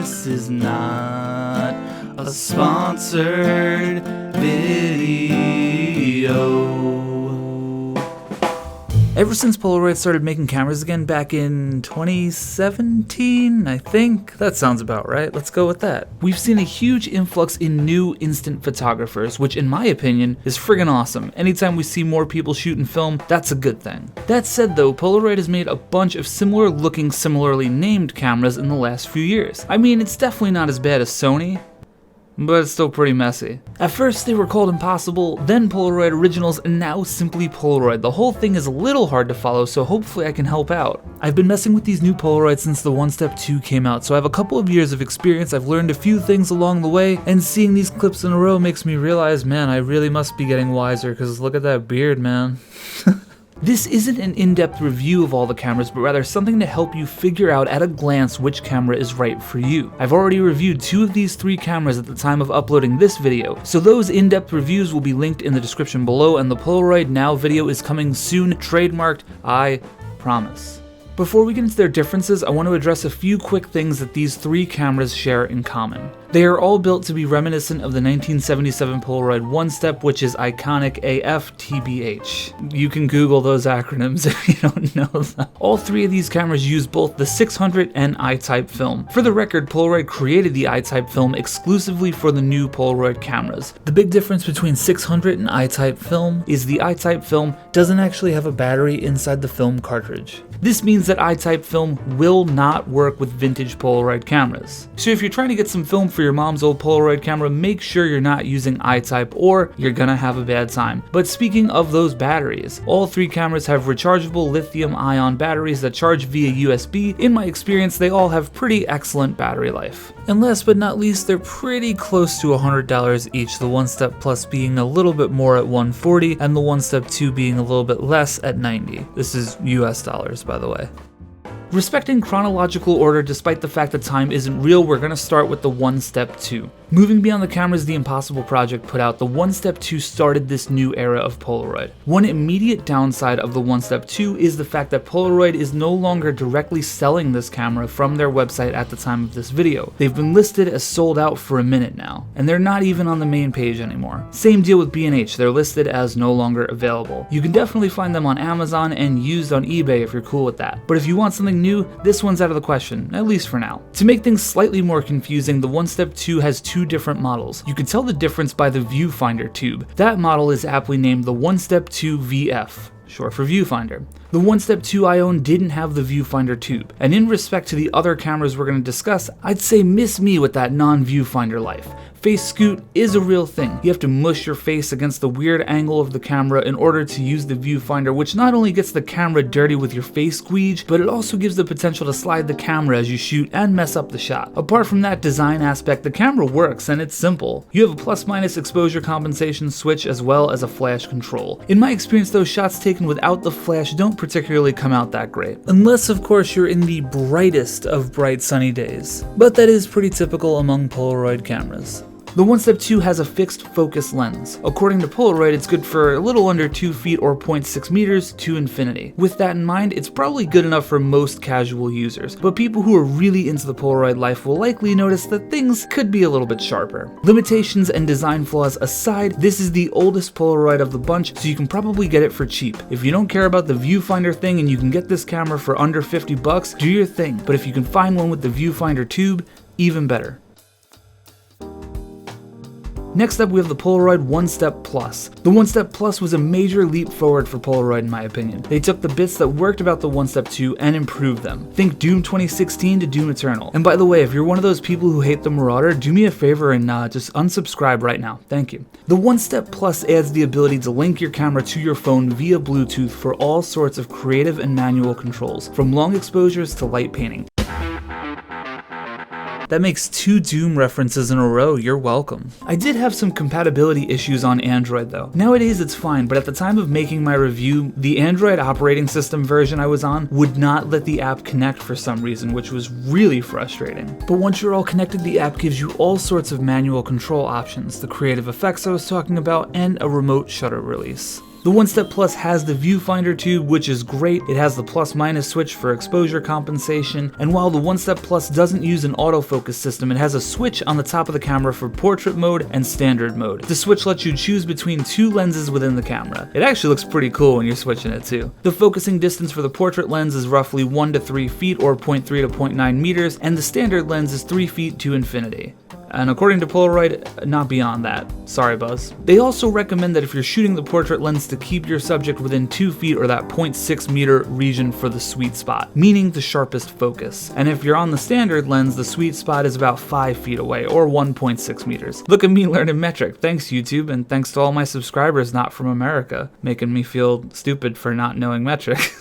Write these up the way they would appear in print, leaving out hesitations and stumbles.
This is not a sponsored video. Ever since Polaroid started making cameras again back in 2017, I think? That sounds about right, let's go with that. We've seen a huge influx in new instant photographers, which in my opinion is friggin' awesome. Anytime we see more people shooting film, that's a good thing. That said though, Polaroid has made a bunch of similar looking, similarly named cameras in the last few years. I mean, it's definitely not as bad as Sony, but it's still pretty messy. At first they were called Impossible, then Polaroid Originals, and now simply Polaroid. The whole thing is a little hard to follow, so hopefully I can help out. I've been messing with these new Polaroids since the One Step 2 came out, so I have a couple of years of experience. I've learned a few things along the way, and seeing these clips in a row makes me realize, man, I really must be getting wiser, because look at that beard, man. This isn't an in-depth review of all the cameras, but rather something to help you figure out at a glance which camera is right for you. I've already reviewed 2 of these 3 cameras at the time of uploading this video, so those in-depth reviews will be linked in the description below, and the Polaroid Now video is coming soon, trademarked, I promise. Before we get into their differences, I want to address a few quick things that these 3 cameras share in common. They are all built to be reminiscent of the 1977 Polaroid One Step, which is iconic AF TBH. You can Google those acronyms if you don't know them. All 3 of these cameras use both the 600 and I-type film. For the record, Polaroid created the I-type film exclusively for the new Polaroid cameras. The big difference between 600 and I-type film is the I-type film doesn't actually have a battery inside the film cartridge. This means that I-type film will not work with vintage Polaroid cameras. So if you're trying to get some film for your mom's old Polaroid camera, make sure you're not using I-type or you're gonna have a bad time. But speaking of those batteries, all 3 cameras have rechargeable lithium-ion batteries that charge via USB. In my experience, they all have pretty excellent battery life. And last but not least, they're pretty close to $100 each, the One Step Plus being a little bit more at $140 and the One Step 2 being a little bit less at $90. This is US dollars, by the way. Respecting chronological order despite the fact that time isn't real, we're gonna start with the One Step 2. Moving beyond the cameras the Impossible project put out, the One Step 2 started this new era of Polaroid. One immediate downside of the One Step 2 is the fact that Polaroid is no longer directly selling this camera from their website at the time of this video. They've been listed as sold out for a minute now, and they're not even on the main page anymore. Same deal with B&H, they're listed as no longer available. You can definitely find them on Amazon and used on eBay if you're cool with that. But if you want something new, this one's out of the question, at least for now. To make things slightly more confusing, the One Step 2 has 2 different models. You can tell the difference by the viewfinder tube. That model is aptly named the One Step 2 VF, short for viewfinder. The One Step 2 I own didn't have the viewfinder tube, and in respect to the other cameras we're going to discuss, I'd say miss me with that non-viewfinder life. Face scoot is a real thing. You have to mush your face against the weird angle of the camera in order to use the viewfinder, which not only gets the camera dirty with your face squeege, but it also gives the potential to slide the camera as you shoot and mess up the shot. Apart from that design aspect, the camera works and it's simple. You have a plus-minus exposure compensation switch as well as a flash control. In my experience though, shots taken without the flash don't particularly come out that great. Unless of course you're in the brightest of bright sunny days. But that is pretty typical among Polaroid cameras. The One Step 2 has a fixed focus lens. According to Polaroid, it's good for a little under 2 feet or 0.6 meters to infinity. With that in mind, it's probably good enough for most casual users, but people who are really into the Polaroid life will likely notice that things could be a little bit sharper. Limitations and design flaws aside, this is the oldest Polaroid of the bunch, so you can probably get it for cheap. If you don't care about the viewfinder thing and you can get this camera for under 50 bucks, do your thing, but if you can find one with the viewfinder tube, even better. Next up, we have the Polaroid One Step Plus. The One Step Plus was a major leap forward for Polaroid in my opinion. They took the bits that worked about the One Step 2 and improved them. Think Doom 2016 to Doom Eternal. And by the way, if you're one of those people who hate the Marauder, do me a favor and just unsubscribe right now. Thank you. The One Step Plus adds the ability to link your camera to your phone via Bluetooth for all sorts of creative and manual controls, from long exposures to light painting. That makes 2 Doom references in a row, you're welcome. I did have some compatibility issues on Android though. Nowadays it's fine, but at the time of making my review, the Android operating system version I was on would not let the app connect for some reason, which was really frustrating. But once you're all connected, the app gives you all sorts of manual control options, the creative effects I was talking about, and a remote shutter release. The One Step Plus has the viewfinder tube, which is great. It has the plus-minus switch for exposure compensation, and while the One Step Plus doesn't use an autofocus system, it has a switch on the top of the camera for portrait mode and standard mode. The switch lets you choose between two lenses within the camera. It actually looks pretty cool when you're switching it too. The focusing distance for the portrait lens is roughly 1 to 3 feet or 0.3 to 0.9 meters, and the standard lens is 3 feet to infinity. And according to Polaroid, not beyond that. Sorry, Buzz. They also recommend that if you're shooting the portrait lens to keep your subject within 2 feet or that 0.6 meter region for the sweet spot, meaning the sharpest focus. And if you're on the standard lens, the sweet spot is about 5 feet away or 1.6 meters. Look at me learning metric. Thanks, YouTube, and thanks to all my subscribers not from America, making me feel stupid for not knowing metric.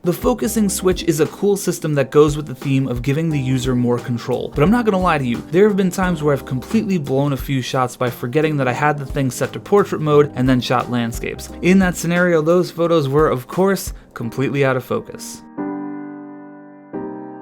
The focusing switch is a cool system that goes with the theme of giving the user more control, but I'm not gonna lie to you, there have been times where I've completely blown a few shots by forgetting that I had the thing set to portrait mode and then shot landscapes. In that scenario, those photos were, of course, completely out of focus.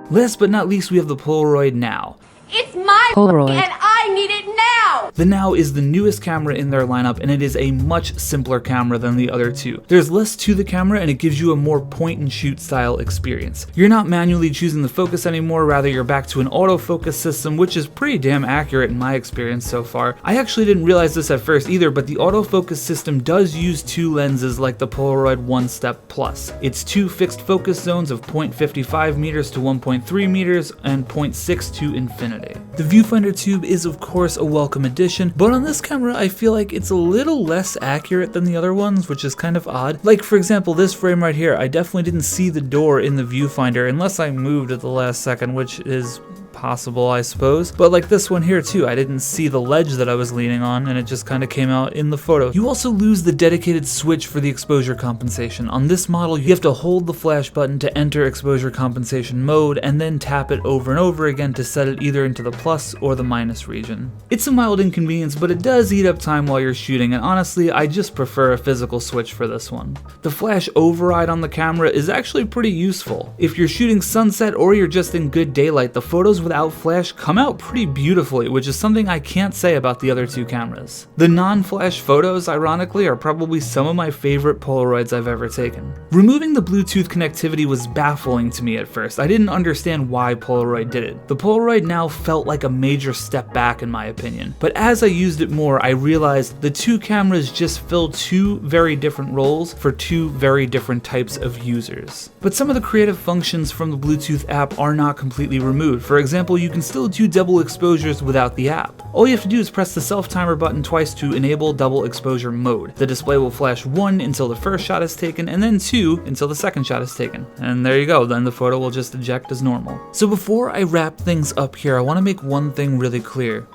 Last but not least, we have the Polaroid Now. It's my Polaroid, and I need it now! The Now is the newest camera in their lineup, and it is a much simpler camera than the other two. There's less to the camera, and it gives you a more point-and-shoot style experience. You're not manually choosing the focus anymore, rather you're back to an autofocus system, which is pretty damn accurate in my experience so far. I actually didn't realize this at first either, but the autofocus system does use two lenses like the Polaroid One Step Plus. It's two fixed focus zones of 0.55 meters to 1.3 meters and 0.6 to infinity. The viewfinder tube is of course a welcome addition, but on this camera I feel like it's a little less accurate than the other ones, which is kind of odd. Like for example, this frame right here, I definitely didn't see the door in the viewfinder unless I moved at the last second, which is possible, I suppose. But like this one here too, I didn't see the ledge that I was leaning on and it just kind of came out in the photo. You also lose the dedicated switch for the exposure compensation. On this model, you have to hold the flash button to enter exposure compensation mode and then tap it over and over again to set it either into the plus or the minus region. It's a mild inconvenience, but it does eat up time while you're shooting, and honestly, I just prefer a physical switch for this one. The flash override on the camera is actually pretty useful. If you're shooting sunset or you're just in good daylight, the photos without flash come out pretty beautifully, which is something I can't say about the other two cameras. The non-flash photos, ironically, are probably some of my favorite Polaroids I've ever taken. Removing the Bluetooth connectivity was baffling to me at first. I didn't understand why Polaroid did it. The Polaroid Now felt like a major step back in my opinion, but as I used it more, I realized the two cameras just fill two very different roles for two very different types of users. But some of the creative functions from the Bluetooth app are not completely removed. For example, you can still do double exposures without the app. All you have to do is press the self-timer button twice to enable double exposure mode. The display will flash 1 until the first shot is taken, and then 2 until the second shot is taken. And there you go, then the photo will just eject as normal. So before I wrap things up here, I want to make one thing really clear.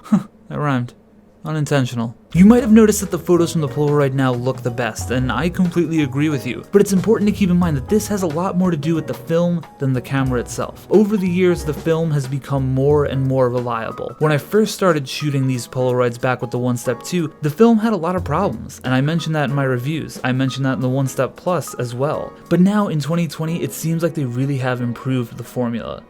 That rhymed. Unintentional. You might have noticed that the photos from the Polaroid Now look the best, and I completely agree with you, but it's important to keep in mind that this has a lot more to do with the film than the camera itself. Over the years, the film has become more and more reliable. When I first started shooting these Polaroids back with the One Step 2, the film had a lot of problems, and I mentioned that in my reviews. I mentioned that in the One Step Plus as well. But now in 2020, it seems like they really have improved the formula.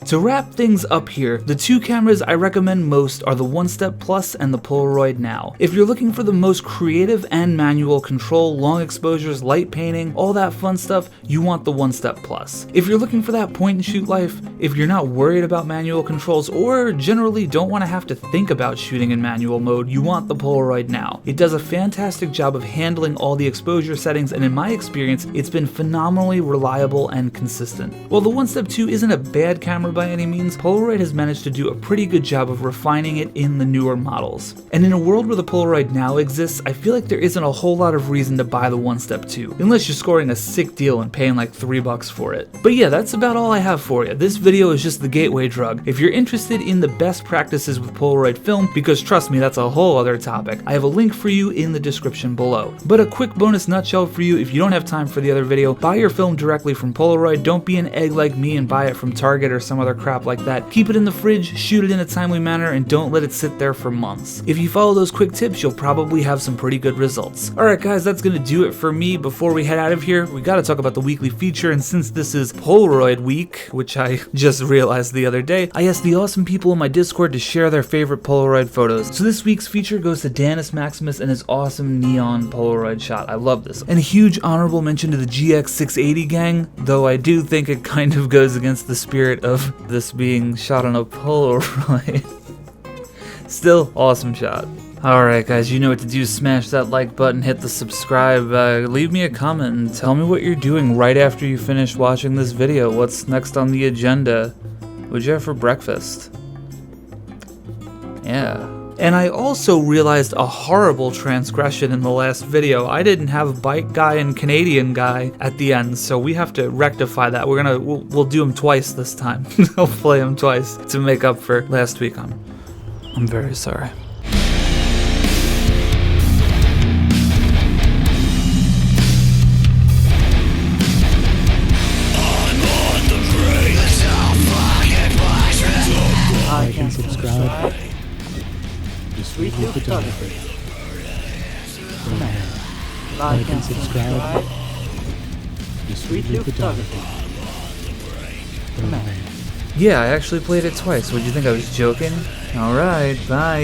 To wrap things up here, the two cameras I recommend most are the One Step Plus and the Polaroid Now. If you're looking for the most creative and manual control, long exposures, light painting, all that fun stuff, you want the One Step Plus. If you're looking for that point and shoot life, if you're not worried about manual controls or generally don't want to have to think about shooting in manual mode, you want the Polaroid Now. It does a fantastic job of handling all the exposure settings, and in my experience, it's been phenomenally reliable and consistent. While the One Step 2 isn't a bad camera by any means, Polaroid has managed to do a pretty good job of refining it in the newer models. And in a world where the Polaroid Now exists, I feel like there isn't a whole lot of reason to buy the One Step 2, unless you're scoring a sick deal and paying like $3 for it. But yeah, that's about all I have for you. This video is just the gateway drug. If you're interested in the best practices with Polaroid film, because trust me, that's a whole other topic, I have a link for you in the description below. But a quick bonus nutshell for you, if you don't have time for the other video, buy your film directly from Polaroid. Don't be an egg like me and buy it from Target or some other other crap like that. Keep it in the fridge, shoot it in a timely manner, and don't let it sit there for months. If you follow those quick tips, you'll probably have some pretty good results. Alright guys, that's gonna do it for me. Before we head out of here, we gotta talk about the weekly feature, and since this is Polaroid week, which I just realized the other day, I asked the awesome people in my Discord to share their favorite Polaroid photos. So this week's feature goes to Danis Maximus and his awesome neon Polaroid shot. I love this. And a huge honorable mention to the GX680 gang, though I do think it kind of goes against the spirit of this being shot on a Polaroid. Still, awesome shot. Alright guys, you know what to do. Smash that like button, hit the subscribe, leave me a comment, and tell me what you're doing right after you finish watching this video. What's next on the agenda? What'd you have for breakfast? Yeah. And I also realized a horrible transgression in the last video. I didn't have Bike Guy and Canadian Guy at the end, so we have to rectify that. We'll do them twice this time. I'll play them twice to make up for last week. I'm very sorry. Like and subscribe. The Sweet New Photography. Like and subscribe. The Sweet New Photography. Yeah, I actually played it twice. Would you think I was joking? Alright, bye.